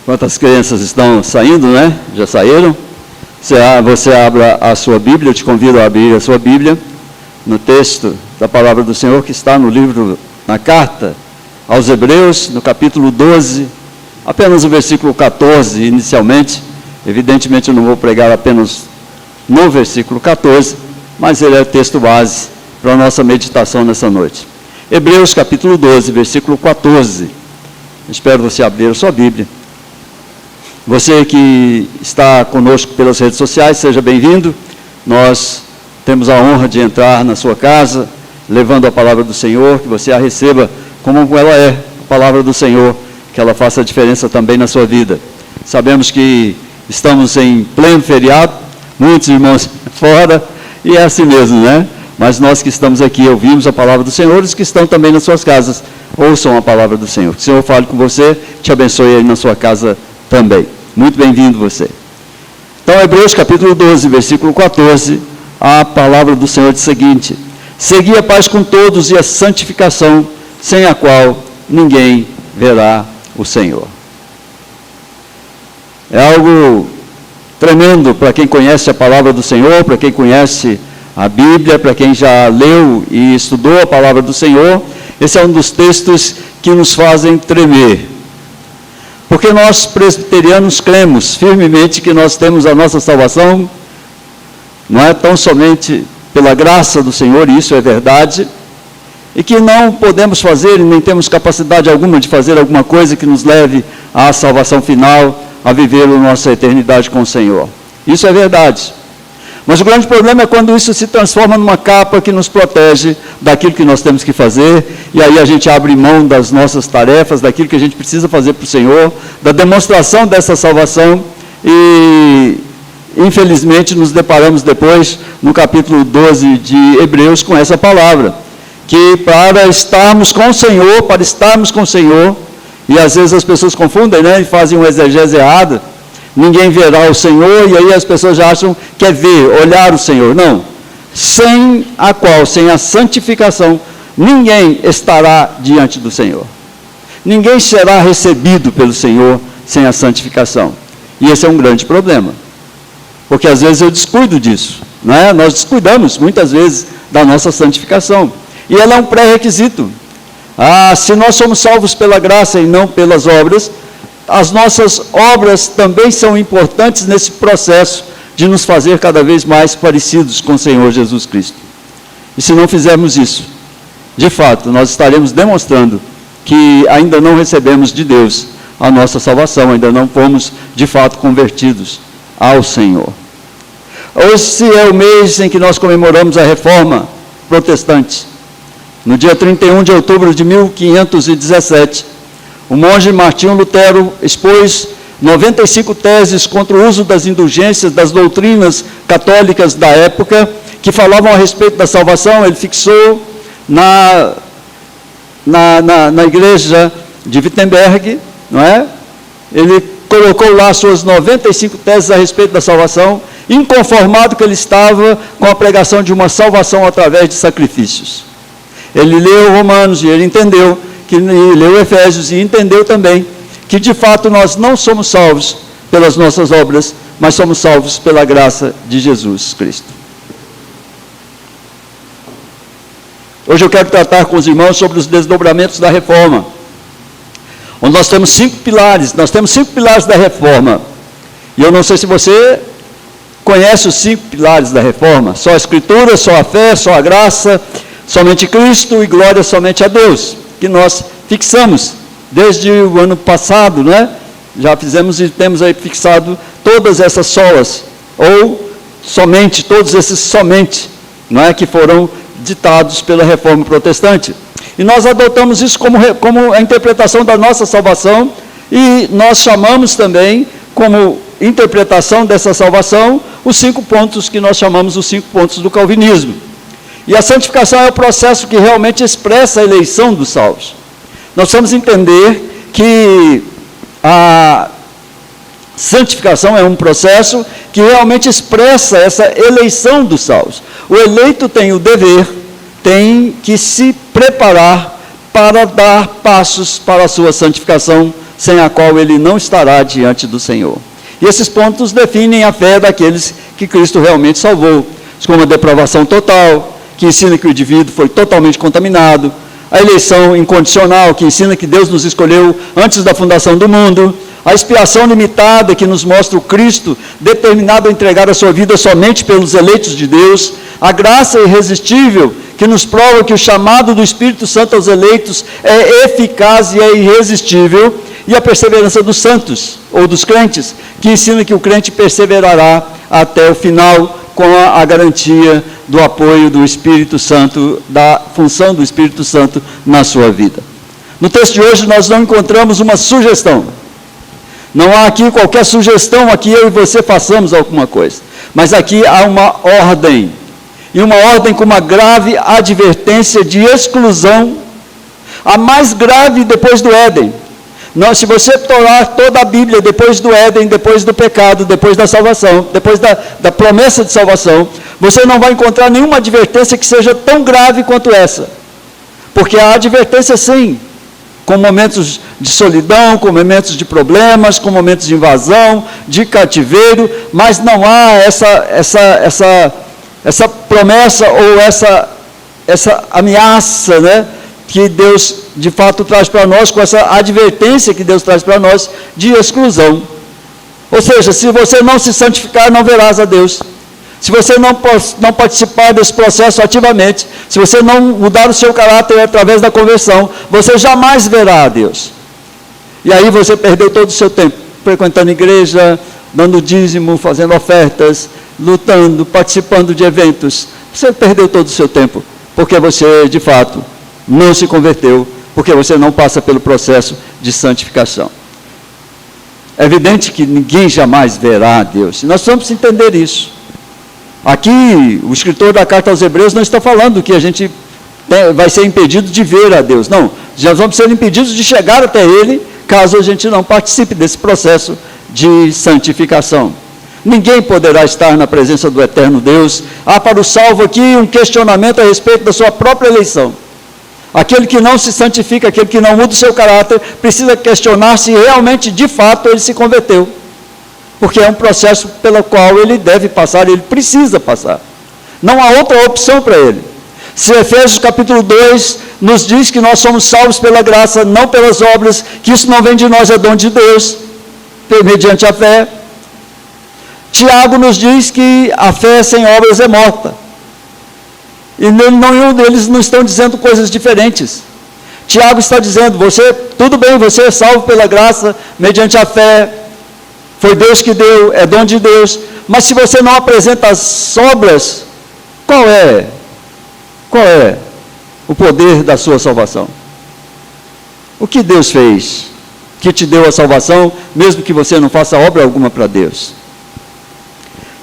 Enquanto as crianças estão saindo, né? Já saíram. Você abra a sua Bíblia, eu te convido a abrir a sua Bíblia, no texto da Palavra do Senhor, que está no livro, na carta aos Hebreus, no capítulo 12, apenas o versículo 14, inicialmente. Evidentemente eu não vou pregar apenas no versículo 14, mas ele é o texto base para a nossa meditação nessa noite. Hebreus capítulo 12, versículo 14. Espero você abrir a sua Bíblia. Você que está conosco pelas redes sociais, seja bem-vindo. Nós temos a honra de entrar na sua casa, levando a palavra do Senhor, que você a receba como ela é, a palavra do Senhor, que ela faça a diferença também na sua vida. Sabemos que estamos em pleno feriado, muitos irmãos fora, e é assim mesmo, né? Mas nós que estamos aqui ouvimos a palavra do Senhor, os que estão também nas suas casas, ouçam a palavra do Senhor. Que o Senhor fale com você, te abençoe aí na sua casa também. Muito bem-vindo você. Então, Hebreus capítulo 12, versículo 14, a palavra do Senhor diz o seguinte: segui a paz com todos e a santificação, sem a qual ninguém verá o Senhor. É algo tremendo para quem conhece a palavra do Senhor, para quem conhece a Bíblia, para quem já leu e estudou a palavra do Senhor. Esse é um dos textos que nos fazem tremer. Porque nós presbiterianos cremos firmemente que nós temos a nossa salvação, não é tão somente pela graça do Senhor, e isso é verdade, e que não podemos fazer, e nem temos capacidade alguma de fazer alguma coisa que nos leve à salvação final, a viver a nossa eternidade com o Senhor. Isso é verdade. Mas o grande problema é quando isso se transforma numa capa que nos protege daquilo que nós temos que fazer, e aí a gente abre mão das nossas tarefas, daquilo que a gente precisa fazer para o Senhor, da demonstração dessa salvação, e infelizmente nos deparamos depois, no capítulo 12 de Hebreus, com essa palavra, que para estarmos com o Senhor, e às vezes as pessoas confundem, né, e fazem uma exegese errada, ninguém verá o Senhor, e aí as pessoas já acham que é ver, olhar o Senhor. Não. Sem a santificação, ninguém estará diante do Senhor. Ninguém será recebido pelo Senhor sem a santificação. E esse é um grande problema. Porque às vezes eu descuido disso, não é? Nós descuidamos muitas vezes da nossa santificação. E ela é um pré-requisito. Se nós somos salvos pela graça e não pelas obras, as nossas obras também são importantes nesse processo de nos fazer cada vez mais parecidos com o Senhor Jesus Cristo. E se não fizermos isso, de fato, nós estaremos demonstrando que ainda não recebemos de Deus a nossa salvação, ainda não fomos, de fato, convertidos ao Senhor. Esse é o mês em que nós comemoramos a Reforma Protestante. No dia 31 de outubro de 1517, o monge Martinho Lutero expôs 95 teses contra o uso das indulgências, das doutrinas católicas da época, que falavam a respeito da salvação. Ele fixou na igreja de Wittenberg, não é? Ele colocou lá suas 95 teses a respeito da salvação, inconformado que ele estava com a pregação de uma salvação através de sacrifícios. Ele leu Romanos e ele entendeu, leu Efésios e entendeu também que de fato nós não somos salvos pelas nossas obras, mas somos salvos pela graça de Jesus Cristo. Hoje eu quero tratar com os irmãos sobre os desdobramentos da reforma, onde nós temos 5 pilares, da reforma, e eu não sei se você conhece os 5 pilares da reforma: só a Escritura, só a fé, só a graça, somente Cristo e glória somente a Deus, que nós fixamos desde o ano passado, né? Já fizemos e temos aí fixado todas essas solas, ou somente, todos esses somente, não é, que foram ditados pela Reforma Protestante. E nós adotamos isso como a interpretação da nossa salvação, e nós chamamos também, como interpretação dessa salvação, os 5 pontos que nós chamamos os 5 pontos do calvinismo. E a santificação é o processo que realmente expressa a eleição dos salvos. Nós precisamos entender que a santificação é um processo que realmente expressa essa eleição dos salvos. O eleito tem o dever, tem que se preparar para dar passos para a sua santificação sem a qual ele não estará diante do Senhor. E esses pontos definem a fé daqueles que Cristo realmente salvou, como a depravação total, que ensina que o indivíduo foi totalmente contaminado, a eleição incondicional, que ensina que Deus nos escolheu antes da fundação do mundo, a expiação limitada, que nos mostra o Cristo determinado a entregar a sua vida somente pelos eleitos de Deus, a graça irresistível, que nos prova que o chamado do Espírito Santo aos eleitos é eficaz e é irresistível, e a perseverança dos santos, ou dos crentes, que ensina que o crente perseverará até o final, com a garantia do apoio do Espírito Santo, da função do Espírito Santo na sua vida. No texto de hoje nós não encontramos uma sugestão. Não há aqui qualquer sugestão, aqui eu e você façamos alguma coisa. Mas aqui há uma ordem. E uma ordem com uma grave advertência de exclusão, a mais grave depois do Éden. Não, se você torar toda a Bíblia depois do Éden, depois do pecado, depois da salvação, depois da promessa de salvação, você não vai encontrar nenhuma advertência que seja tão grave quanto essa. Porque há advertência sim, com momentos de solidão, com momentos de problemas, com momentos de invasão, de cativeiro, mas não há essa promessa ou essa ameaça, né, que Deus de fato traz para nós, com essa advertência que Deus traz para nós de exclusão. Ou seja, se você não se santificar, não verás a Deus. Se você não participar desse processo ativamente, se você não mudar o seu caráter através da conversão, você jamais verá a Deus. E aí você perdeu todo o seu tempo, frequentando igreja, dando dízimo, fazendo ofertas, lutando, participando de eventos. Você perdeu todo o seu tempo, porque você, de fato, não se converteu, porque você não passa pelo processo de santificação. É evidente que ninguém jamais verá a Deus. E nós precisamos entender isso. Aqui, o escritor da carta aos Hebreus não está falando que a gente vai ser impedido de ver a Deus. Não, nós vamos ser impedidos de chegar até Ele, caso a gente não participe desse processo de santificação. Ninguém poderá estar na presença do eterno Deus. Há para o salvo aqui um questionamento a respeito da sua própria eleição. Aquele que não se santifica, aquele que não muda o seu caráter, precisa questionar se realmente, de fato, ele se converteu. Porque é um processo pelo qual ele deve passar, ele precisa passar. Não há outra opção para ele. Se Efésios capítulo 2 nos diz que nós somos salvos pela graça, não pelas obras, que isso não vem de nós, é dom de Deus, mediante a fé. Tiago nos diz que a fé sem obras é morta. E nenhum deles não estão dizendo coisas diferentes. Tiago está dizendo, tudo bem, você é salvo pela graça, mediante a fé, foi Deus que deu, é dom de Deus, mas se você não apresenta as obras, qual é o poder da sua salvação? O que Deus fez que te deu a salvação, mesmo que você não faça obra alguma para Deus?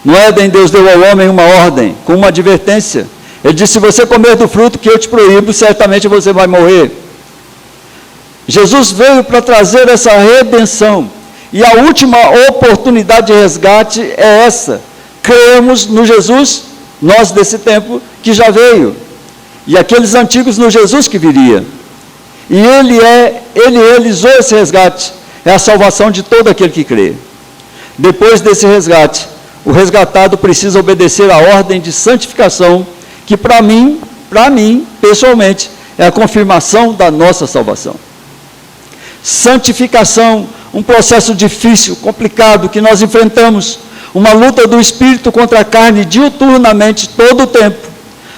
No Éden, Deus deu ao homem uma ordem, com uma advertência. Ele disse, se você comer do fruto que eu te proíbo, certamente você vai morrer. Jesus veio para trazer essa redenção. E a última oportunidade de resgate é essa. Cremos no Jesus, nós desse tempo, que já veio. E aqueles antigos no Jesus que viria. E ele realizou esse resgate. É a salvação de todo aquele que crê. Depois desse resgate, o resgatado precisa obedecer à ordem de santificação, que para mim, pessoalmente, é a confirmação da nossa salvação. Santificação, um processo difícil, complicado, que nós enfrentamos, uma luta do Espírito contra a carne diuturnamente, todo o tempo,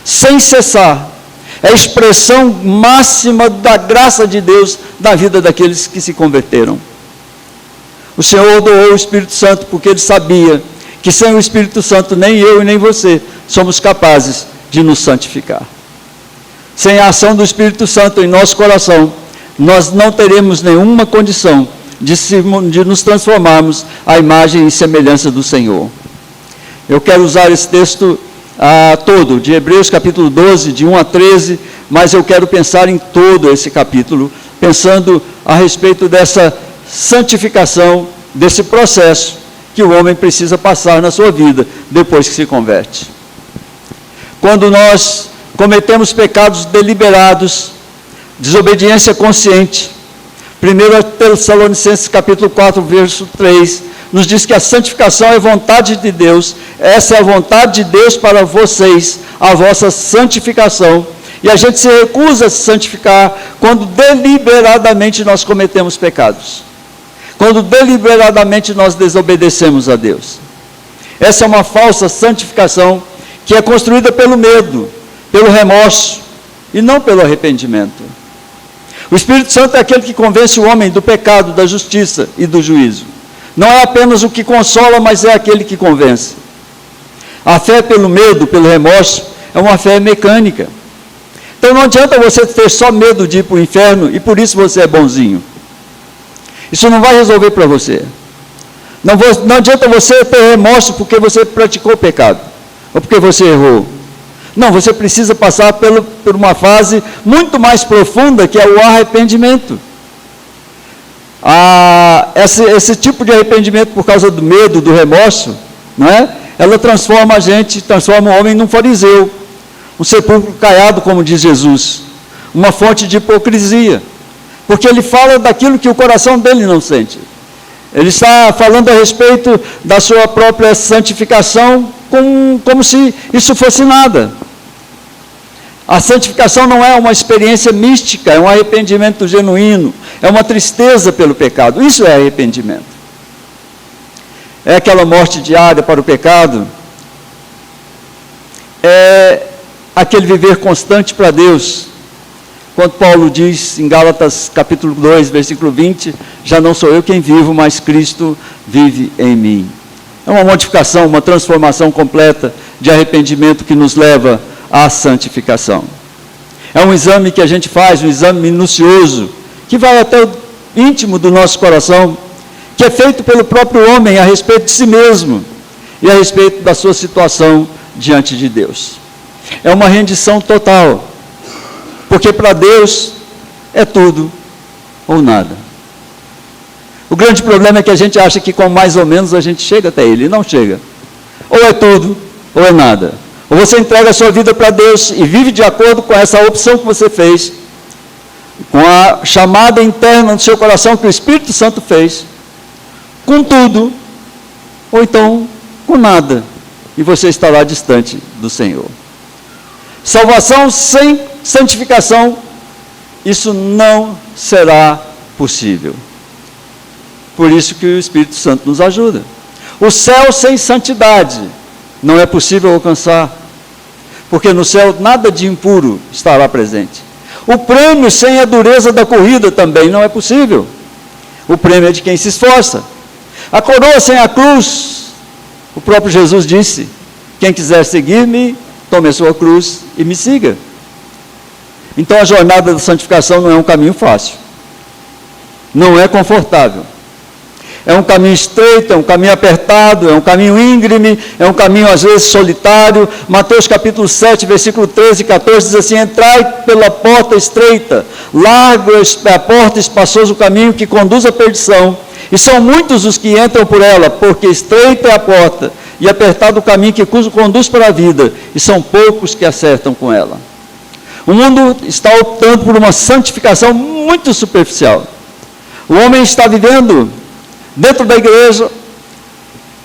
sem cessar, é a expressão máxima da graça de Deus na vida daqueles que se converteram. O Senhor doou o Espírito Santo porque Ele sabia que sem o Espírito Santo nem eu e nem você somos capazes de nos santificar. Sem a ação do Espírito Santo em nosso coração, nós não teremos nenhuma condição de nos transformarmos à imagem e semelhança do Senhor. Eu quero usar esse texto todo, de Hebreus capítulo 12, de 1 a 13, mas eu quero pensar em todo esse capítulo, pensando a respeito dessa santificação, desse processo que o homem precisa passar na sua vida, depois que se converte. Quando nós cometemos pecados deliberados, desobediência consciente, 1 Tessalonicenses capítulo 4, verso 3, nos diz que a santificação é vontade de Deus. Essa é a vontade de Deus para vocês, a vossa santificação. E a gente se recusa a se santificar quando deliberadamente nós cometemos pecados. Quando deliberadamente nós desobedecemos a Deus. Essa é uma falsa santificação que é construída pelo medo, pelo remorso e não pelo arrependimento. O Espírito Santo é aquele que convence o homem do pecado, da justiça e do juízo. Não é apenas o que consola, mas é aquele que convence. A fé pelo medo, pelo remorso, é uma fé mecânica. Então não adianta você ter só medo de ir para o inferno e por isso você é bonzinho. Isso não vai resolver para você. Não adianta você ter remorso porque você praticou o pecado, ou porque você errou. Não, você precisa passar por uma fase muito mais profunda, que é o arrependimento. Esse tipo de arrependimento por causa do medo, do remorso, não é? Ela transforma o homem num fariseu, um sepulcro caiado, como diz Jesus, uma fonte de hipocrisia, porque ele fala daquilo que o coração dele não sente. Ele está falando a respeito da sua própria santificação, como se isso fosse nada. A santificação não é uma experiência mística, é um arrependimento genuíno, é uma tristeza pelo pecado. Isso é arrependimento. É aquela morte diária para o pecado, é aquele viver constante para Deus. Quando Paulo diz em Gálatas capítulo 2, versículo 20, já não sou eu quem vivo, mas Cristo vive em mim. É uma modificação, uma transformação completa de arrependimento que nos leva à santificação. É um exame que a gente faz, um exame minucioso, que vai até o íntimo do nosso coração, que é feito pelo próprio homem a respeito de si mesmo e a respeito da sua situação diante de Deus. É uma rendição total, porque para Deus é tudo ou nada. O grande problema é que a gente acha que com mais ou menos a gente chega até Ele, e não chega. Ou é tudo, ou é nada. Ou você entrega a sua vida para Deus e vive de acordo com essa opção que você fez, com a chamada interna do seu coração que o Espírito Santo fez, com tudo, ou então com nada, e você estará distante do Senhor. Salvação sem santificação, isso não será possível. Por isso que o Espírito Santo nos ajuda. O céu sem santidade não é possível alcançar, porque no céu nada de impuro estará presente. O prêmio sem a dureza da corrida também não é possível. O prêmio é de quem se esforça. A coroa sem a cruz, o próprio Jesus disse: quem quiser seguir-me, tome a sua cruz e me siga. Então a jornada da santificação não é um caminho fácil, não é confortável. É um caminho estreito, é um caminho apertado, é um caminho íngreme, é um caminho às vezes solitário. Mateus capítulo 7, versículo 13 e 14 diz assim: entrai pela porta estreita, largo é a porta, espaçoso o caminho que conduz à perdição, e são muitos os que entram por ela, porque estreita é a porta, e apertado o caminho que conduz para a vida, e são poucos que acertam com ela. O mundo está optando por uma santificação muito superficial. O homem está vivendo dentro da igreja,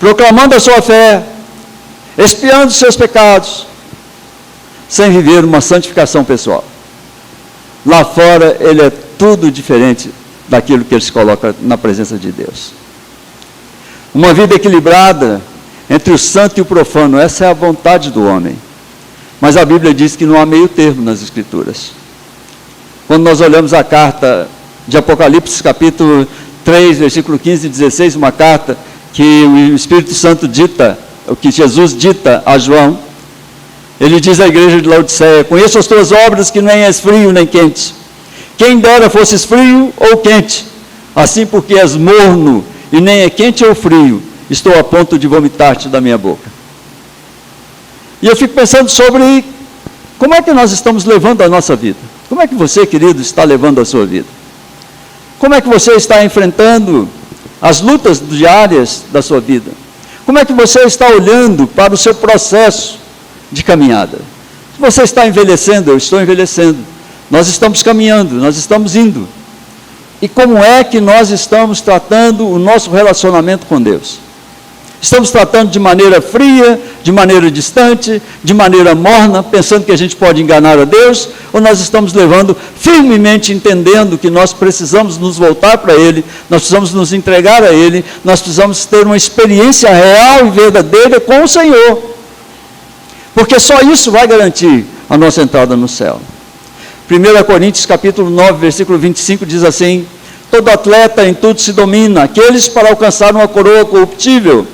proclamando a sua fé, expiando os seus pecados, sem viver uma santificação pessoal. Lá fora, ele é tudo diferente daquilo que ele se coloca na presença de Deus. Uma vida equilibrada entre o santo e o profano, essa é a vontade do homem. Mas a Bíblia diz que não há meio termo nas Escrituras. Quando nós olhamos a carta de Apocalipse, capítulo 3, versículo 15 e 16, uma carta que o Espírito Santo dita, o que Jesus dita a João, ele diz à igreja de Laodiceia: conheço as tuas obras, que nem és frio nem quente. Quem dera fosses frio ou quente, assim porque és morno, e nem é quente ou frio, estou a ponto de vomitar-te da minha boca. E eu fico pensando sobre como é que nós estamos levando a nossa vida. Como é que você, querido, está levando a sua vida? Como é que você está enfrentando as lutas diárias da sua vida? Como é que você está olhando para o seu processo de caminhada? Se você está envelhecendo, eu estou envelhecendo. Nós estamos caminhando, nós estamos indo e como é que nós estamos tratando o nosso relacionamento com Deus. Estamos tratando de maneira fria, de maneira distante, de maneira morna, pensando que a gente pode enganar a Deus, ou nós estamos levando firmemente, entendendo que nós precisamos nos voltar para Ele, nós precisamos nos entregar a Ele, nós precisamos ter uma experiência real e verdadeira com o Senhor, porque só isso vai garantir a nossa entrada no céu. 1 Coríntios capítulo 9, versículo 25 diz assim: todo atleta em tudo se domina, aqueles para alcançar uma coroa corruptível,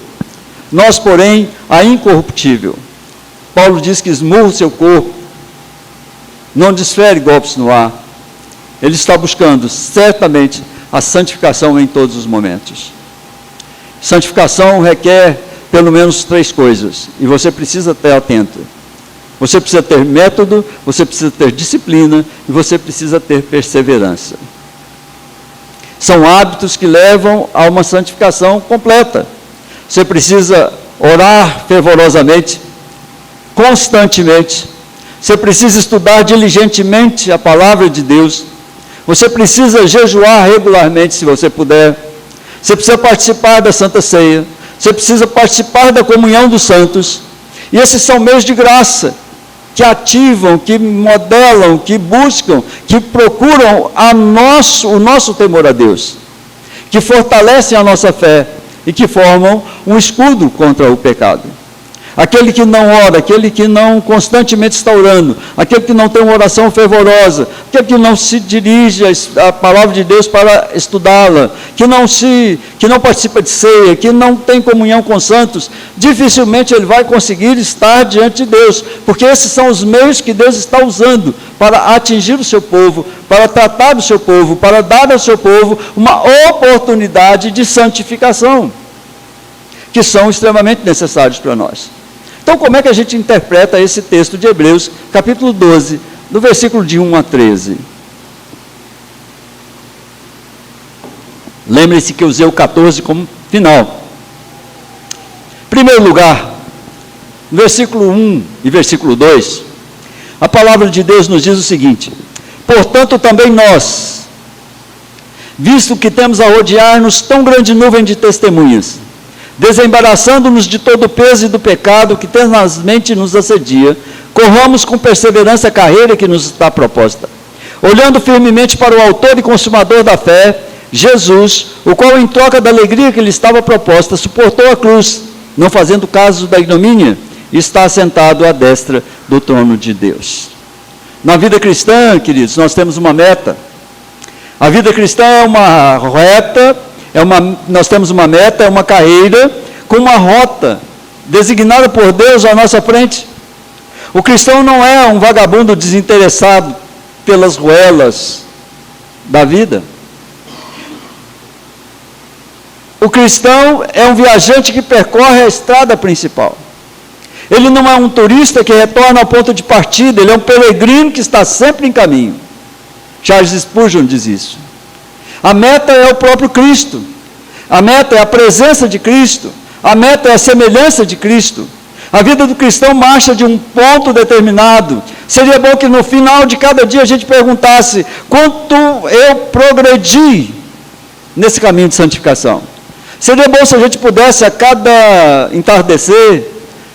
nós, porém, a incorruptível. Paulo diz que esmurra o seu corpo, não desfere golpes no ar. Ele está buscando, certamente, a santificação em todos os momentos. Santificação requer, pelo menos, 3 coisas, e você precisa estar atento. Você precisa ter método, você precisa ter disciplina, e você precisa ter perseverança. São hábitos que levam a uma santificação completa. Você precisa orar fervorosamente, constantemente. Você precisa estudar diligentemente a palavra de Deus. Você precisa jejuar regularmente, se você puder. Você precisa participar da Santa Ceia. Você precisa participar da comunhão dos santos. E esses são meios de graça, que ativam, que modelam, que buscam, que procuram o nosso temor a Deus, que fortalecem a nossa fé, e que formam um escudo contra o pecado. Aquele que não ora, aquele que não constantemente está orando, aquele que não tem uma oração fervorosa, aquele que não se dirige à palavra de Deus para estudá-la, que não participa de ceia, que não tem comunhão com os santos, dificilmente ele vai conseguir estar diante de Deus, porque esses são os meios que Deus está usando para atingir o seu povo, para tratar o seu povo, para dar ao seu povo uma oportunidade de santificação, que são extremamente necessários para nós. Então, como é que a gente interpreta esse texto de Hebreus, capítulo 12, do versículo de 1 a 13? Lembre-se que eu usei o 14 como final. Em primeiro lugar, no versículo 1 e versículo 2, a palavra de Deus nos diz o seguinte: portanto também nós, visto que temos a rodear-nos tão grande nuvem de testemunhas, desembaraçando-nos de todo o peso e do pecado que tenazmente nos assedia, corramos com perseverança a carreira que nos está proposta, olhando firmemente para o autor e consumador da fé, Jesus, o qual em troca da alegria que lhe estava proposta, suportou a cruz, não fazendo caso da ignomínia, e está assentado à destra do trono de Deus. Na vida cristã, queridos, nós temos uma meta. A vida cristã é uma reta, nós temos uma meta, é uma carreira com uma rota designada por Deus à nossa frente. O cristão não é um vagabundo desinteressado pelas ruelas da vida. O cristão é um viajante que percorre a estrada principal. Ele não é um turista que retorna ao ponto de partida, ele é um peregrino que está sempre em caminho. Charles Spurgeon diz isso. A meta é o próprio Cristo. A meta é a presença de Cristo. A meta é a semelhança de Cristo. A vida do cristão marcha de um ponto determinado. Seria bom que no final de cada dia a gente perguntasse: quanto eu progredi nesse caminho de santificação? Seria bom se a gente pudesse, a cada entardecer,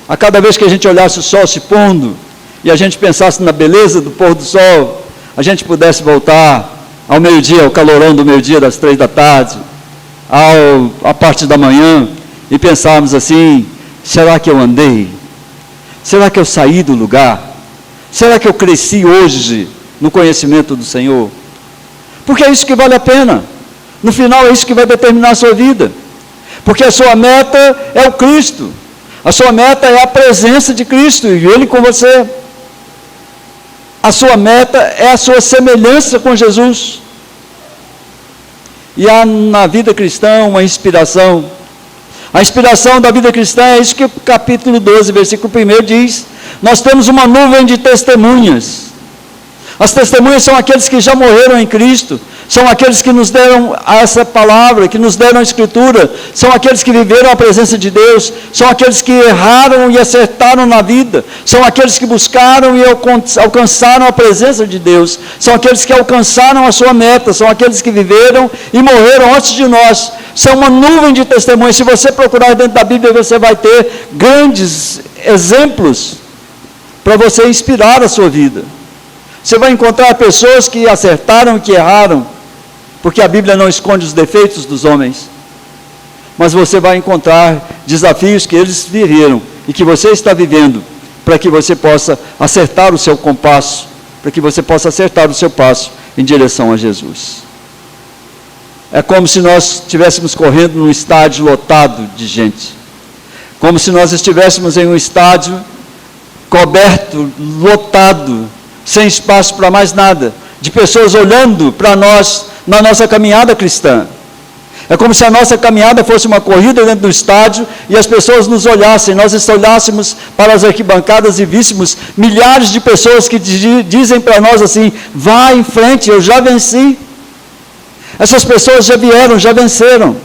a cada vez que a gente olhasse o sol se pondo, e a gente pensasse na beleza do pôr do sol, a gente pudesse voltar ao meio-dia, ao calorão do meio-dia, das 3 da tarde, à parte da manhã, e pensarmos assim: será que eu andei? Será que eu saí do lugar? Será que eu cresci hoje no conhecimento do Senhor? Porque é isso que vale a pena. No final é isso que vai determinar a sua vida. Porque a sua meta é o Cristo. A sua meta é a presença de Cristo e Ele com você. A sua meta é a sua semelhança com Jesus. E há na vida cristã uma inspiração. A inspiração da vida cristã é isso que o capítulo 12, versículo 1 diz: nós temos uma nuvem de testemunhas. As testemunhas são aqueles que já morreram em Cristo, são aqueles que nos deram essa palavra, que nos deram a Escritura, são aqueles que viveram a presença de Deus, são aqueles que erraram e acertaram na vida, são aqueles que buscaram e alcançaram a presença de Deus, são aqueles que alcançaram a sua meta, são aqueles que viveram e morreram antes de nós. São uma nuvem de testemunhas. Se você procurar dentro da Bíblia, você vai ter grandes exemplos para você inspirar a sua vida. Você vai encontrar pessoas que acertaram e que erraram, porque a Bíblia não esconde os defeitos dos homens. Mas você vai encontrar desafios que eles viveram e que você está vivendo, para que você possa acertar o seu compasso, para que você possa acertar o seu passo em direção a Jesus. É como se nós estivéssemos correndo num estádio lotado de gente. Como se nós estivéssemos em um estádio coberto, lotado, sem espaço para mais nada, de pessoas olhando para nós na nossa caminhada cristã. É como se a nossa caminhada fosse uma corrida dentro do estádio e as pessoas nos olhassem, nós olhássemos para as arquibancadas e víssemos milhares de pessoas que dizem para nós assim: vá em frente, eu já venci. Essas pessoas já vieram, já venceram.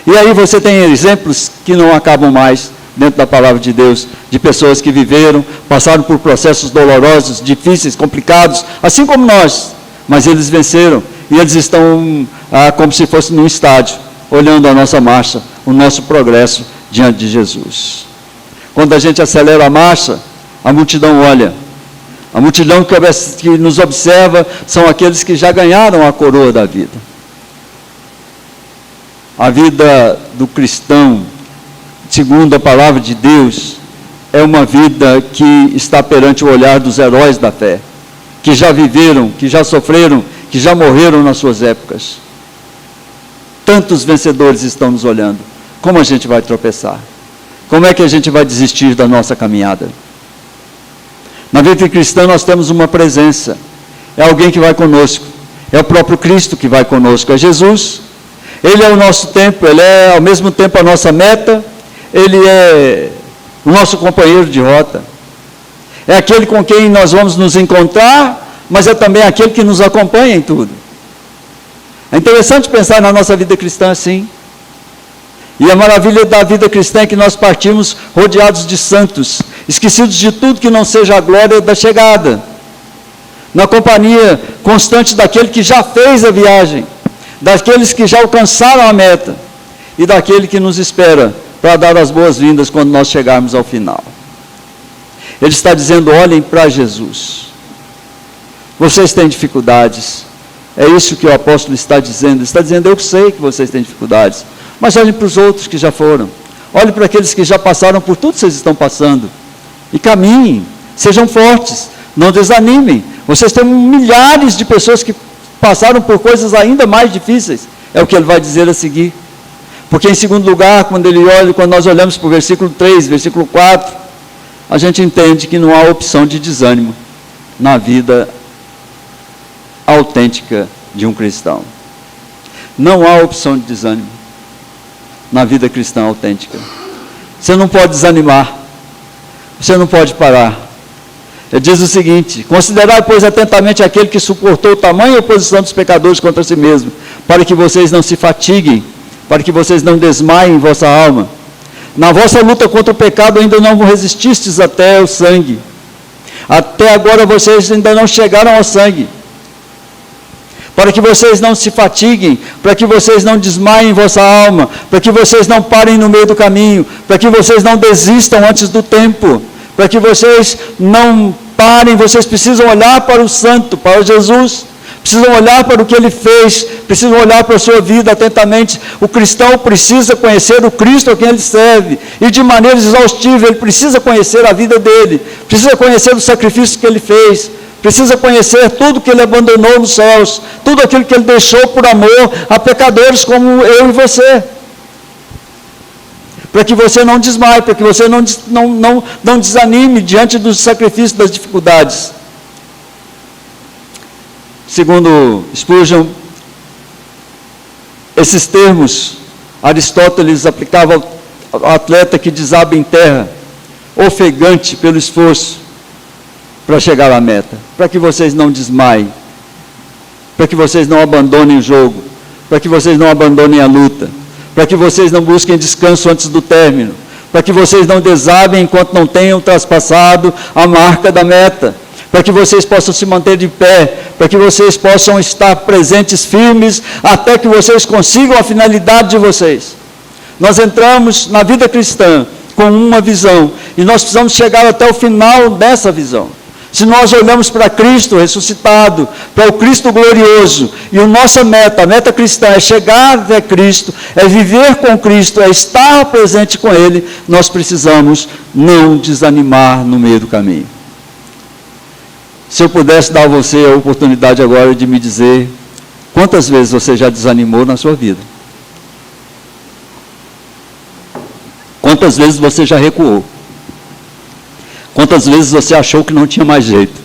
E aí você tem exemplos que não acabam mais dentro da palavra de Deus, de pessoas que viveram, passaram por processos dolorosos, difíceis, complicados, assim como nós, mas eles venceram, e eles estão como se fosse num estádio, olhando a nossa marcha, o nosso progresso diante de Jesus. Quando a gente acelera a marcha, a multidão olha, a multidão que nos observa são aqueles que já ganharam a coroa da vida. A vida do cristão, segundo a palavra de Deus, é uma vida que está perante o olhar dos heróis da fé, que já viveram, que já sofreram, que já morreram nas suas épocas. Tantos vencedores estão nos olhando. Como a gente vai tropeçar? Como é que a gente vai desistir da nossa caminhada? Na vida cristã nós temos uma presença, é alguém que vai conosco, é o próprio Cristo que vai conosco, é Jesus. Ele é o nosso tempo, Ele é ao mesmo tempo a nossa meta, Ele é o nosso companheiro de rota, é aquele com quem nós vamos nos encontrar, mas é também aquele que nos acompanha em tudo. É interessante pensar na nossa vida cristã assim. E a maravilha da vida cristã é que nós partimos rodeados de santos, esquecidos de tudo que não seja a glória da chegada, na companhia constante daquele que já fez a viagem, daqueles que já alcançaram a meta, e daquele que nos espera para dar as boas-vindas quando nós chegarmos ao final. Ele está dizendo: olhem para Jesus. Vocês têm dificuldades, é isso que o apóstolo está dizendo. Ele está dizendo: eu sei que vocês têm dificuldades, mas olhem para os outros que já foram, olhem para aqueles que já passaram por tudo que vocês estão passando, e caminhem, sejam fortes, não desanimem. Vocês têm milhares de pessoas que passaram por coisas ainda mais difíceis, é o que ele vai dizer a seguir. Porque em segundo lugar, quando nós olhamos para o versículo 3, versículo 4, a gente entende que não há opção de desânimo na vida autêntica de um cristão. Não há opção de desânimo na vida cristã autêntica. Você não pode desanimar, você não pode parar. Ele diz o seguinte: considerai, pois, atentamente aquele que suportou tamanha oposição dos pecadores contra si mesmo, para que vocês não se fatiguem, para que vocês não desmaiem em vossa alma. Na vossa luta contra o pecado ainda não resististes até o sangue. Até agora vocês ainda não chegaram ao sangue. Para que vocês não se fatiguem, para que vocês não desmaiem em vossa alma, para que vocês não parem no meio do caminho, para que vocês não desistam antes do tempo, para que vocês não parem. Vocês precisam olhar para o Santo, para Jesus, precisam olhar para o que Ele fez, precisam olhar para a sua vida atentamente. O cristão precisa conhecer o Cristo a quem ele serve, e de maneira exaustiva. Ele precisa conhecer a vida dele, precisa conhecer o sacrifício que ele fez, precisa conhecer tudo que ele abandonou nos céus, tudo aquilo que ele deixou por amor a pecadores como eu e você, para que você não desmaie, para que você não desanime diante dos sacrifícios, das dificuldades. Segundo Spurgeon, esses termos Aristóteles aplicava ao atleta que desaba em terra, ofegante pelo esforço. para chegar à meta, para que vocês não desmaiem, para que vocês não abandonem o jogo, para que vocês não abandonem a luta, para que vocês não busquem descanso antes do término, para que vocês não desabem enquanto não tenham traspassado a marca da meta, para que vocês possam se manter de pé, para que vocês possam estar presentes, firmes, até que vocês consigam a finalidade de vocês. Nós entramos na vida cristã com uma visão, e nós precisamos chegar até o final dessa visão. Se nós olhamos para Cristo ressuscitado, para o Cristo glorioso, e a nossa meta, a meta cristã é chegar até Cristo, é viver com Cristo, é estar presente com Ele, nós precisamos não desanimar no meio do caminho. Se eu pudesse dar a você a oportunidade agora de me dizer quantas vezes você já desanimou na sua vida? Quantas vezes você já recuou? Quantas vezes você achou que não tinha mais jeito?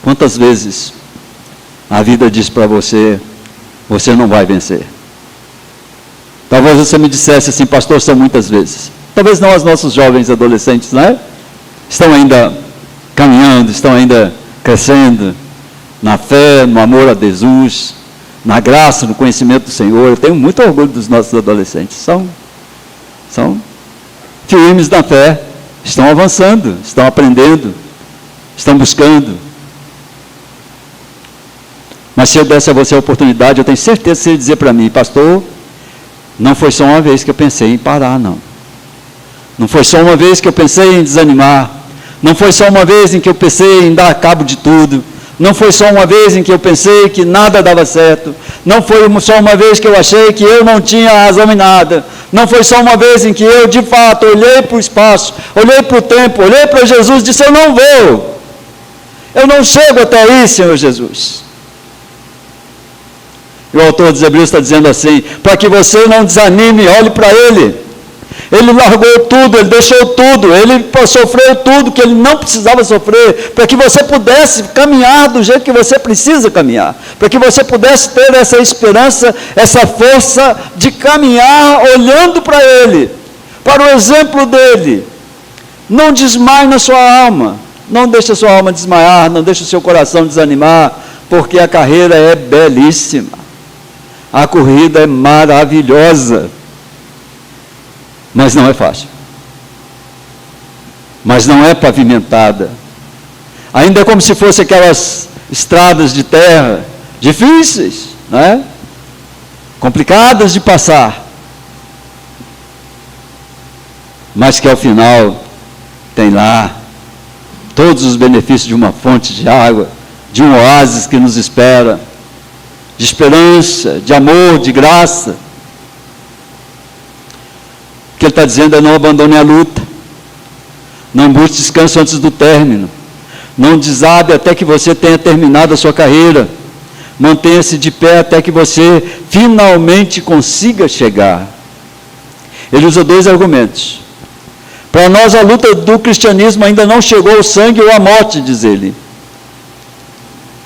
Quantas vezes a vida diz para você, você não vai vencer? Talvez você me dissesse assim, pastor, são muitas vezes. Talvez não os nossos jovens adolescentes, né? Estão ainda caminhando, estão ainda crescendo na fé, no amor a Jesus, na graça, no conhecimento do Senhor. Eu tenho muito orgulho dos nossos adolescentes. São firmes na fé. Estão avançando, estão aprendendo, estão buscando. Mas se eu desse a você a oportunidade, eu tenho certeza que você ia dizer para mim, pastor, não foi só uma vez que eu pensei em parar, não. Não foi só uma vez que eu pensei em desanimar. Não foi só uma vez em que eu pensei em dar cabo de tudo. Não foi só uma vez em que eu pensei que nada dava certo. Não foi só uma vez que eu achei que eu não tinha razão em nada. Não foi só uma vez em que eu, de fato, olhei para o espaço, olhei para o tempo, olhei para Jesus e disse, eu não vou. Eu não chego até aí, Senhor Jesus. E o autor dos Hebreus está dizendo assim, para que você não desanime, olhe para Ele. Ele largou tudo, Ele deixou tudo, Ele sofreu tudo que Ele não precisava sofrer, para que você pudesse caminhar do jeito que você precisa caminhar, para que você pudesse ter essa esperança, essa força de caminhar olhando para Ele, para o exemplo dEle. Não desmaie na sua alma, não deixe a sua alma desmaiar, não deixe o seu coração desanimar, porque a carreira é belíssima, a corrida é maravilhosa. Mas não é fácil. Mas não é pavimentada. Ainda é como se fosse aquelas estradas de terra difíceis, né? Complicadas de passar. Mas que ao final tem lá todos os benefícios de uma fonte de água, de um oásis que nos espera, de esperança, de amor, de graça. O que ele está dizendo é não abandone a luta, não busque descanso antes do término, não desabe até que você tenha terminado a sua carreira, mantenha-se de pé até que você finalmente consiga chegar. Ele usa dois argumentos. Para nós a luta do cristianismo ainda não chegou ao sangue ou à morte, diz ele.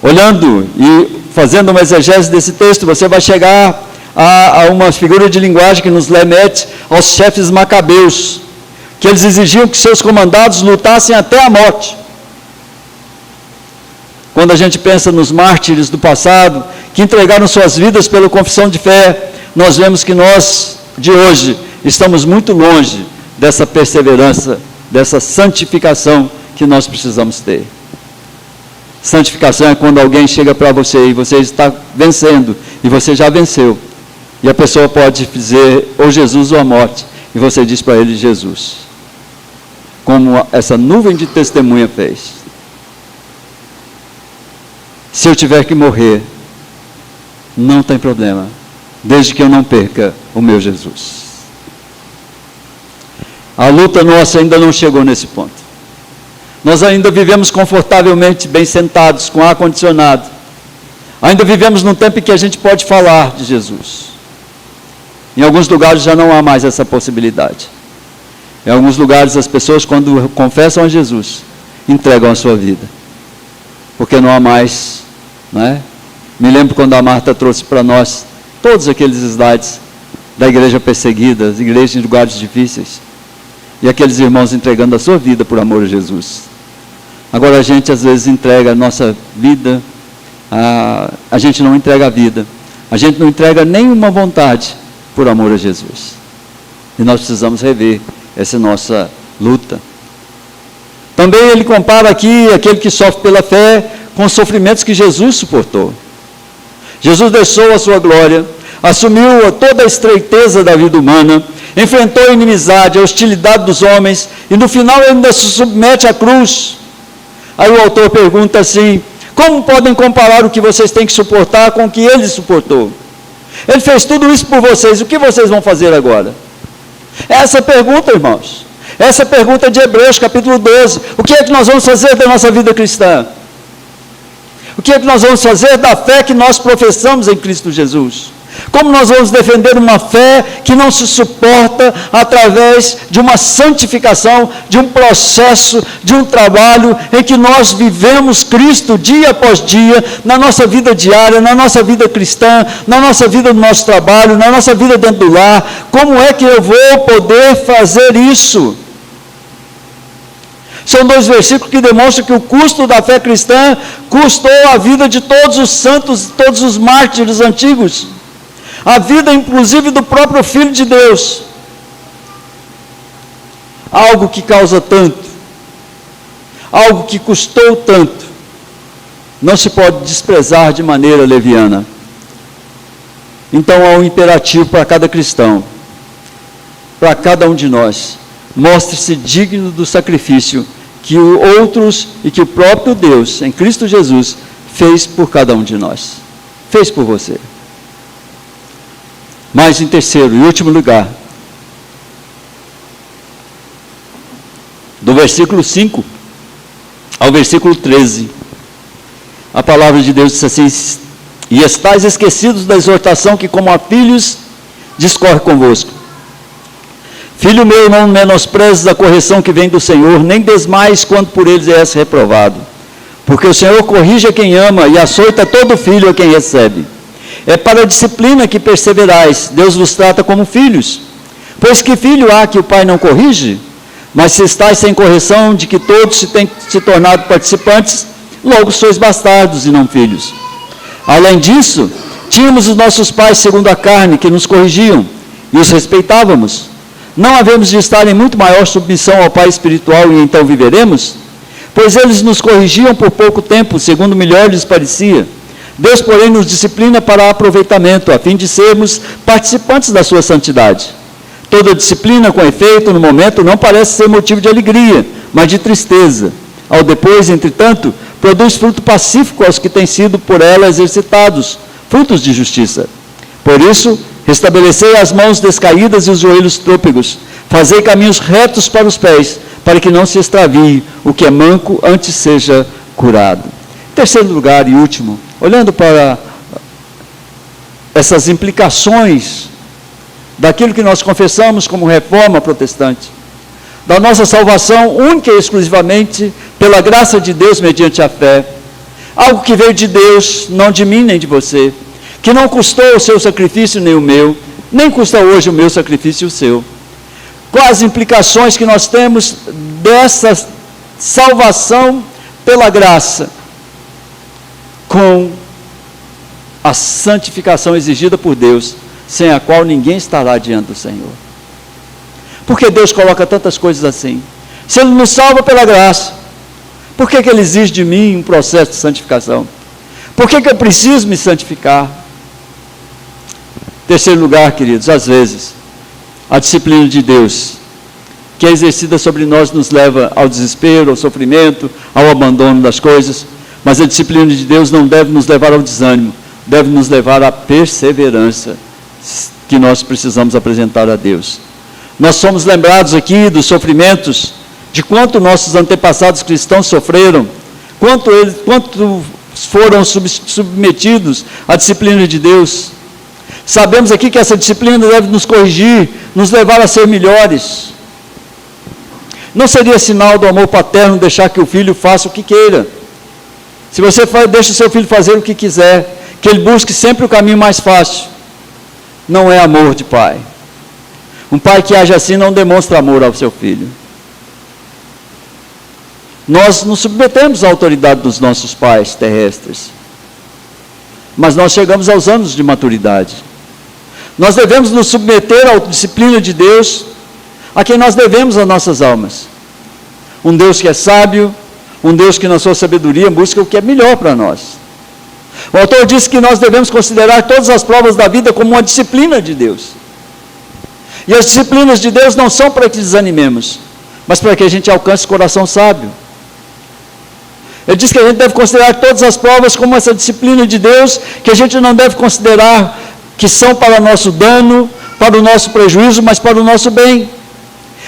Olhando e fazendo uma exegese desse texto, você vai chegar a uma figura de linguagem que nos remete aos chefes macabeus, que eles exigiam que seus comandados lutassem até a morte. Quando a gente pensa nos mártires do passado, que entregaram suas vidas pela confissão de fé, nós vemos que nós, de hoje, estamos muito longe dessa perseverança, dessa santificação que nós precisamos ter. Santificação é quando alguém chega para você e você está vencendo, e você já venceu. E a pessoa pode dizer ou Jesus ou a morte, e você diz para ele Jesus. Como essa nuvem de testemunha fez. Se eu tiver que morrer, não tem problema, desde que eu não perca o meu Jesus. A luta nossa ainda não chegou nesse ponto. Nós ainda vivemos confortavelmente, bem sentados, com ar-condicionado. Ainda vivemos num tempo em que a gente pode falar de Jesus. Em alguns lugares já não há mais essa possibilidade. Em alguns lugares as pessoas, quando confessam a Jesus, entregam a sua vida. Porque não há mais, né? Me lembro quando a Marta trouxe para nós todos aqueles slides da igreja perseguida, as igrejas em lugares difíceis. E aqueles irmãos entregando a sua vida por amor a Jesus. Agora a gente às vezes entrega a nossa vida, a gente não entrega a vida, a gente não entrega nenhuma vontade por amor a Jesus. E nós precisamos rever essa nossa luta. Também ele compara aqui aquele que sofre pela fé com os sofrimentos que Jesus suportou. Jesus deixou a sua glória, assumiu toda a estreiteza da vida humana, enfrentou a inimizade, a hostilidade dos homens, e no final ele ainda se submete à cruz. Aí o autor pergunta assim: como podem comparar o que vocês têm que suportar com o que ele suportou? Ele fez tudo isso por vocês, o que vocês vão fazer agora? Essa pergunta, irmãos, essa pergunta de Hebreus capítulo 12, o que é que nós vamos fazer da nossa vida cristã? O que é que nós vamos fazer da fé que nós professamos em Cristo Jesus? Como nós vamos defender uma fé que não se suporta através de uma santificação, de um processo, de um trabalho em que nós vivemos Cristo dia após dia, na nossa vida diária, na nossa vida cristã, na nossa vida do nosso trabalho, na nossa vida dentro do lar? Como é que eu vou poder fazer isso? São 2 versículos que demonstram que o custo da fé cristã custou a vida de todos os santos, todos os mártires antigos, a vida inclusive do próprio Filho de Deus. Algo que causa tanto, algo que custou tanto, não se pode desprezar de maneira leviana. Então há um imperativo para cada cristão, para cada um de nós: mostre-se digno do sacrifício que outros e que o próprio Deus, em Cristo Jesus, fez por cada um de nós. Fez por você. Mas em terceiro e último lugar, do versículo 5 ao versículo 13, a palavra de Deus diz assim: e estáis esquecidos da exortação que como a filhos discorre convosco. Filho meu, não menosprezes a correção que vem do Senhor, nem desmais quando por eles és reprovado. Porque o Senhor corrige a quem ama e açoita todo filho a quem recebe. É para a disciplina que perseverais, Deus vos trata como filhos. Pois que filho há que o pai não corrige? Mas se estáis sem correção de que todos se têm se tornado participantes, logo sois bastardos e não filhos. Além disso, tínhamos os nossos pais segundo a carne, que nos corrigiam, e os respeitávamos. Não havemos de estar em muito maior submissão ao Pai espiritual e então viveremos? Pois eles nos corrigiam por pouco tempo, segundo melhor lhes parecia. Deus, porém, nos disciplina para aproveitamento, a fim de sermos participantes da sua santidade. Toda disciplina, com efeito, no momento, não parece ser motivo de alegria, mas de tristeza. Ao depois, entretanto, produz fruto pacífico aos que têm sido por ela exercitados, frutos de justiça. Por isso, restabelecei as mãos descaídas e os joelhos trôpegos, fazei caminhos retos para os pés, para que não se extravie o que é manco, antes seja curado. Terceiro lugar e último, olhando para essas implicações daquilo que nós confessamos como reforma protestante, da nossa salvação única e exclusivamente pela graça de Deus mediante a fé, algo que veio de Deus, não de mim nem de você, que não custou o seu sacrifício nem o meu, nem custa hoje o meu sacrifício e o seu. Quais as implicações que nós temos dessa salvação pela graça, com a santificação exigida por Deus, sem a qual ninguém estará diante do Senhor? Por que Deus coloca tantas coisas assim? Se Ele nos salva pela graça, por que Ele exige de mim um processo de santificação? Por que eu preciso me santificar? Terceiro lugar, queridos, às vezes, a disciplina de Deus, que é exercida sobre nós, nos leva ao desespero, ao sofrimento, ao abandono das coisas, mas a disciplina de Deus não deve nos levar ao desânimo, deve nos levar à perseverança que nós precisamos apresentar a Deus. Nós somos lembrados aqui dos sofrimentos, de quanto nossos antepassados cristãos sofreram, quanto foram submetidos à disciplina de Deus. Sabemos aqui que essa disciplina deve nos corrigir, nos levar a ser melhores. Não seria sinal do amor paterno deixar que o filho faça o que queira? Se você deixa o seu filho fazer o que quiser, que ele busque sempre o caminho mais fácil, não é amor de pai. Um pai que age assim não demonstra amor ao seu filho. Nós nos submetemos à autoridade dos nossos pais terrestres. Mas nós chegamos aos anos de maturidade. Nós devemos nos submeter à disciplina de Deus, a quem nós devemos as nossas almas. Um Deus que é sábio, um Deus que na sua sabedoria busca o que é melhor para nós. O autor diz que nós devemos considerar todas as provas da vida como uma disciplina de Deus. E as disciplinas de Deus não são para que desanimemos, mas para que a gente alcance o coração sábio. Ele diz que a gente deve considerar todas as provas como essa disciplina de Deus, que a gente não deve considerar que são para nosso dano, para o nosso prejuízo, mas para o nosso bem.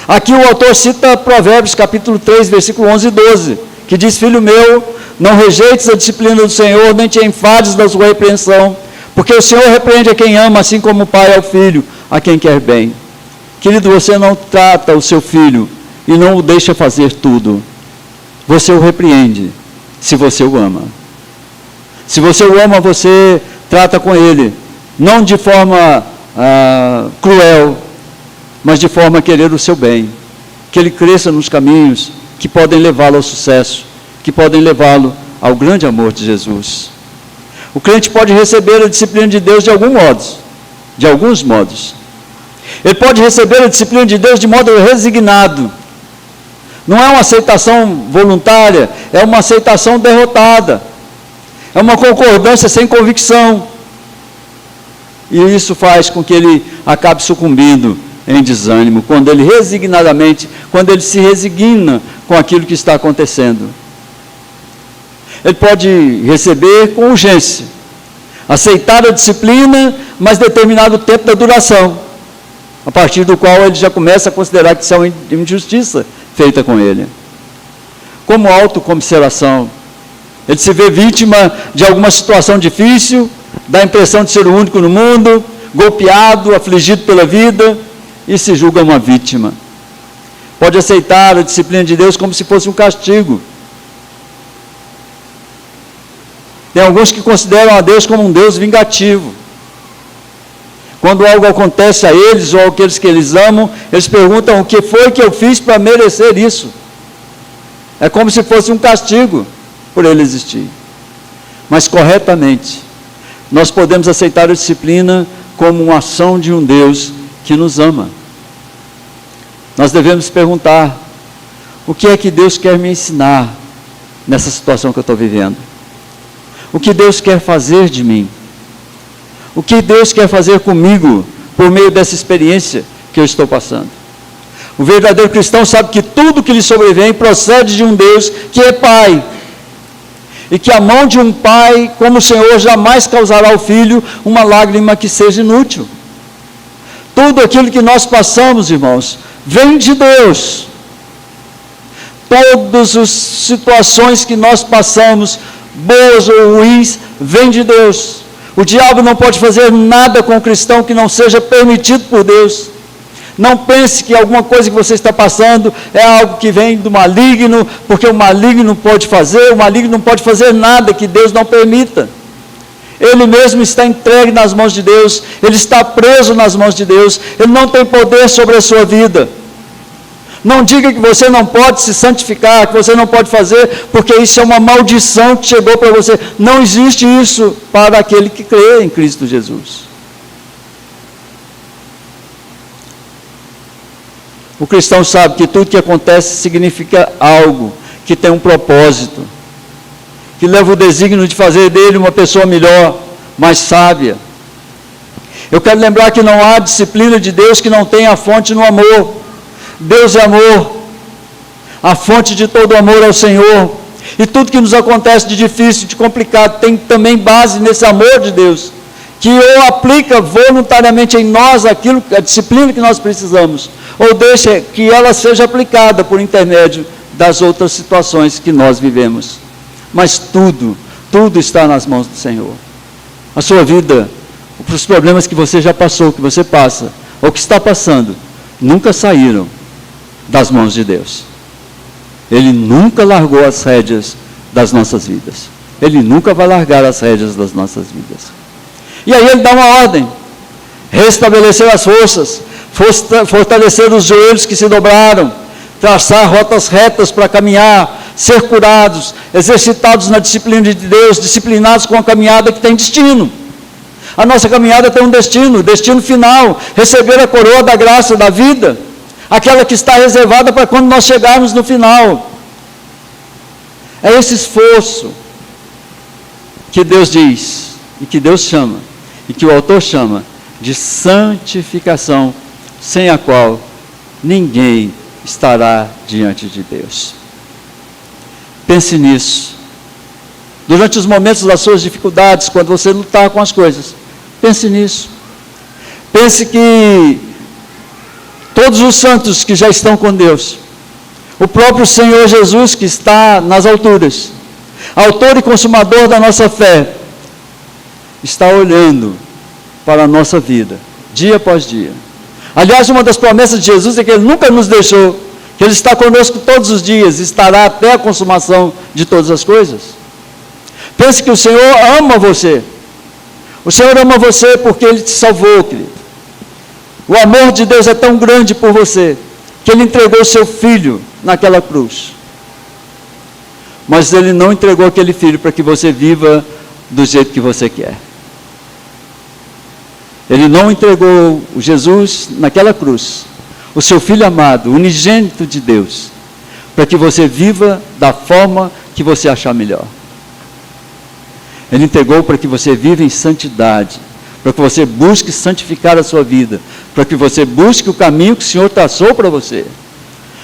Aqui o autor cita Provérbios capítulo 3, versículo 11 e 12, que diz: filho meu, não rejeites a disciplina do Senhor, nem te enfades da sua repreensão, porque o Senhor repreende a quem ama, assim como o pai ao filho, a quem quer bem. Querido, você não trata o seu filho e não o deixa fazer tudo. Você o repreende, se você o ama. Se você o ama, você trata com ele, não de forma cruel, mas de forma a querer o seu bem, que ele cresça nos caminhos que podem levá-lo ao sucesso, que podem levá-lo ao grande amor de Jesus. O crente pode receber a disciplina de Deus de alguns modos. Ele pode receber a disciplina de Deus de modo resignado. Não é uma aceitação voluntária, é uma aceitação derrotada. É uma concordância sem convicção. E isso faz com que ele acabe sucumbindo em desânimo, quando ele resignadamente, quando ele se resigna com aquilo que está acontecendo. Ele pode receber com urgência, aceitar a disciplina, mas determinado tempo da duração, a partir do qual ele já começa a considerar que isso é uma injustiça feita com ele. Como autocomiseração, ele se vê vítima de alguma situação difícil, dá a impressão de ser o único no mundo, golpeado, afligido pela vida, e se julga uma vítima. Pode aceitar a disciplina de Deus como se fosse um castigo. Tem alguns que consideram a Deus como um Deus vingativo. Quando algo acontece a eles ou àqueles que eles amam, eles perguntam: o que foi que eu fiz para merecer isso? É como se fosse um castigo por ele existir. Mas corretamente, nós podemos aceitar a disciplina como uma ação de um Deus que nos ama. Nós devemos perguntar: o que é que Deus quer me ensinar nessa situação que eu estou vivendo? O que Deus quer fazer de mim? O que Deus quer fazer comigo por meio dessa experiência que eu estou passando? O verdadeiro cristão sabe que tudo que lhe sobrevém procede de um Deus que é Pai, e que a mão de um pai como o Senhor jamais causará ao filho uma lágrima que seja inútil. Tudo aquilo que nós passamos, irmãos, vem de Deus. Todas as situações que nós passamos, boas ou ruins, vem de Deus. O diabo não pode fazer nada com o cristão que não seja permitido por Deus. Não pense que alguma coisa que você está passando é algo que vem do maligno, porque o maligno não pode fazer nada que Deus não permita. Ele mesmo está entregue nas mãos de Deus, ele está preso nas mãos de Deus, ele não tem poder sobre a sua vida. Não diga que você não pode se santificar, que você não pode fazer, porque isso é uma maldição que chegou para você. Não existe isso para aquele que crê em Cristo Jesus. O cristão sabe que tudo que acontece significa algo, que tem um propósito, que leva o desígnio de fazer dele uma pessoa melhor, mais sábia. Eu quero lembrar que não há disciplina de Deus que não tenha a fonte no amor. Deus é amor, a fonte de todo amor é o Senhor, e tudo que nos acontece de difícil, de complicado, tem também base nesse amor de Deus, que ou aplica voluntariamente em nós aquilo, a disciplina que nós precisamos, ou deixa que ela seja aplicada por intermédio das outras situações que nós vivemos. Mas tudo está nas mãos do Senhor. A sua vida, os problemas que você já passou, que você passa, ou que está passando, nunca saíram das mãos de Deus. Ele nunca largou as rédeas das nossas vidas. Ele nunca vai largar as rédeas das nossas vidas. E aí ele dá uma ordem: restabelecer as forças, fortalecer os joelhos que se dobraram, traçar rotas retas para caminhar, ser curados, exercitados na disciplina de Deus, disciplinados com a caminhada que tem destino. A nossa caminhada tem um destino, destino final, receber a coroa da graça da vida, aquela que está reservada para quando nós chegarmos no final. É esse esforço que Deus diz, e que Deus chama, e que o autor chama de santificação, sem a qual ninguém estará diante de Deus. Pense nisso. Durante os momentos das suas dificuldades, quando você lutar com as coisas, pense nisso. Pense que todos os santos que já estão com Deus, o próprio Senhor Jesus que está nas alturas, autor e consumador da nossa fé, está olhando para a nossa vida, dia após dia. Aliás, uma das promessas de Jesus é que Ele nunca nos deixou, que Ele está conosco todos os dias, estará até a consumação de todas as coisas. Pense que o Senhor ama você. O Senhor ama você porque Ele te salvou, querido. O amor de Deus é tão grande por você, que Ele entregou o seu Filho naquela cruz. Mas Ele não entregou aquele Filho para que você viva do jeito que você quer. Ele não entregou o Jesus naquela cruz, o seu Filho amado, unigênito de Deus, para que você viva da forma que você achar melhor. Ele entregou para que você viva em santidade, para que você busque santificar a sua vida, para que você busque o caminho que o Senhor traçou para você.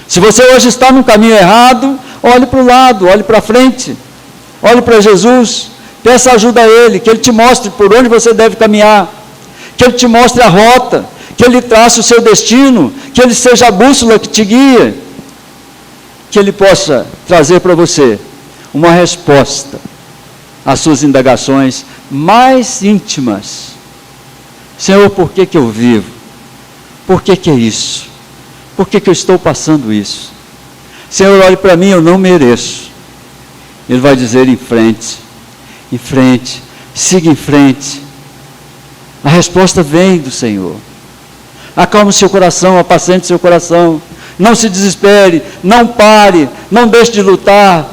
Se você hoje está no caminho errado, olhe para o lado, olhe para frente, olhe para Jesus, peça ajuda a Ele, que Ele te mostre por onde você deve caminhar, que Ele te mostre a rota, que Ele trace o seu destino, que Ele seja a bússola que te guia, que Ele possa trazer para você uma resposta às suas indagações mais íntimas. Senhor, por que eu vivo? Por que é isso? Por que eu estou passando isso? Senhor, olhe para mim, eu não mereço. Ele vai dizer em frente, siga em frente. A resposta vem do Senhor. Acalme o seu coração, apacente seu coração. Não se desespere, não pare, não deixe de lutar.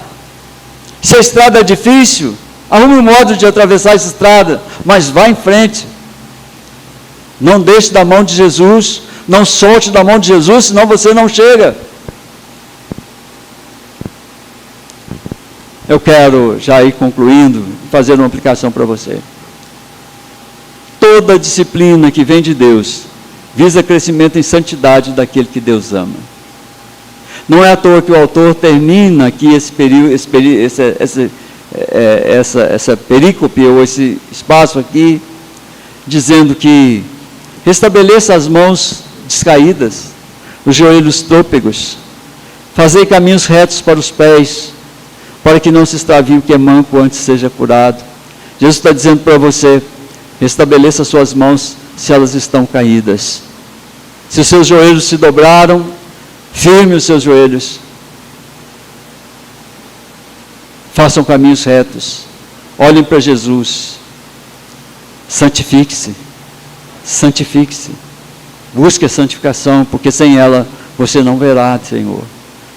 Se a estrada é difícil, arrume um modo de atravessar essa estrada, mas vá em frente. Não deixe da mão de Jesus, não solte da mão de Jesus, senão você não chega. Eu quero já ir concluindo, fazer uma aplicação para você. Toda disciplina que vem de Deus visa crescimento em santidade daquele que Deus ama. Não é à toa que o autor termina aqui essa perícope, ou esse espaço aqui, dizendo que restabeleça as mãos descaídas, os joelhos trôpegos, fazei caminhos retos para os pés, para que não se extravie o que é manco antes seja curado. Jesus está dizendo para você, restabeleça suas mãos se elas estão caídas. Se os seus joelhos se dobraram, firme os seus joelhos. Façam caminhos retos. Olhem para Jesus. Santifique-se. Santifique-se. Busque a santificação, porque sem ela você não verá, Senhor.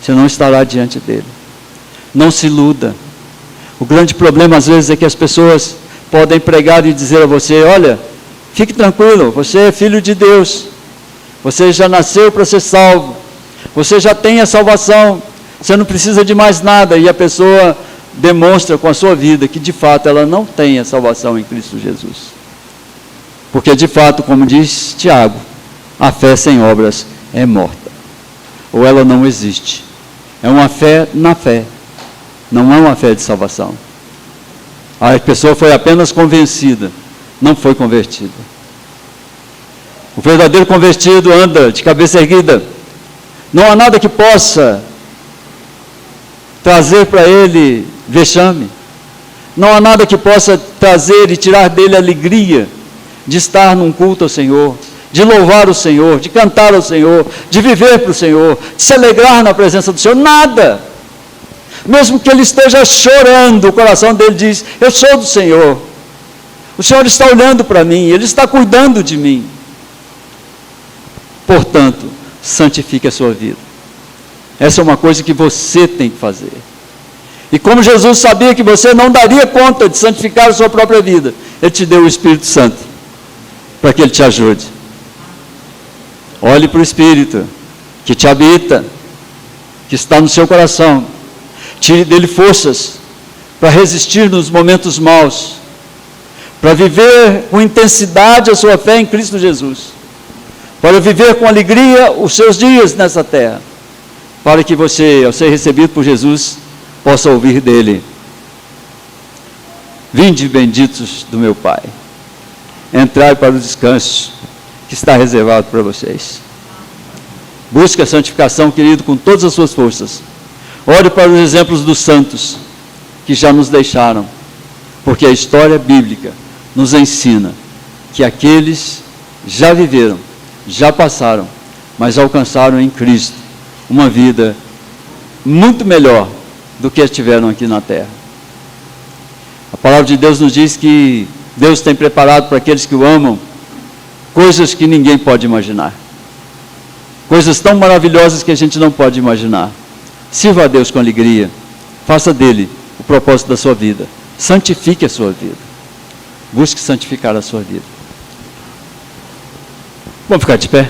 Você não estará diante dele. Não se iluda. O grande problema às vezes é que as pessoas podem pregar e dizer a você, olha, fique tranquilo, você é filho de Deus, você já nasceu para ser salvo, você já tem a salvação, você não precisa de mais nada, e a pessoa demonstra com a sua vida que de fato ela não tem a salvação em Cristo Jesus. Porque de fato, como diz Tiago, a fé sem obras é morta, ou ela não existe. É uma fé na fé, não é uma fé de salvação. A pessoa foi apenas convencida, não foi convertida. O verdadeiro convertido anda de cabeça erguida. Não há nada que possa trazer para ele vexame. Não há nada que possa trazer e tirar dele a alegria de estar num culto ao Senhor, de louvar o Senhor, de cantar ao Senhor, de viver para o Senhor, de se alegrar na presença do Senhor. Nada. Mesmo que ele esteja chorando, o coração dele diz, eu sou do Senhor. O Senhor está olhando para mim, Ele está cuidando de mim. Portanto, santifique a sua vida. Essa é uma coisa que você tem que fazer. E como Jesus sabia que você não daria conta de santificar a sua própria vida, Ele te deu o Espírito Santo, para que Ele te ajude. Olhe para o Espírito, que te habita, que está no seu coração. Tire dele forças, para resistir nos momentos maus, para viver com intensidade a sua fé em Cristo Jesus, para viver com alegria os seus dias nessa terra, para que você, ao ser recebido por Jesus, possa ouvir dele: vinde benditos do meu Pai, entrai para o descanso que está reservado para vocês. Busque a santificação, querido, com todas as suas forças. Olhe para os exemplos dos santos que já nos deixaram, porque a história bíblica nos ensina que aqueles já viveram, já passaram, mas alcançaram em Cristo uma vida muito melhor do que tiveram aqui na terra. A palavra de Deus nos diz que Deus tem preparado para aqueles que o amam coisas que ninguém pode imaginar, coisas tão maravilhosas que a gente não pode imaginar. Sirva a Deus com alegria, faça dele o propósito da sua vida, santifique a sua vida, busque santificar a sua vida. Vamos ficar de pé?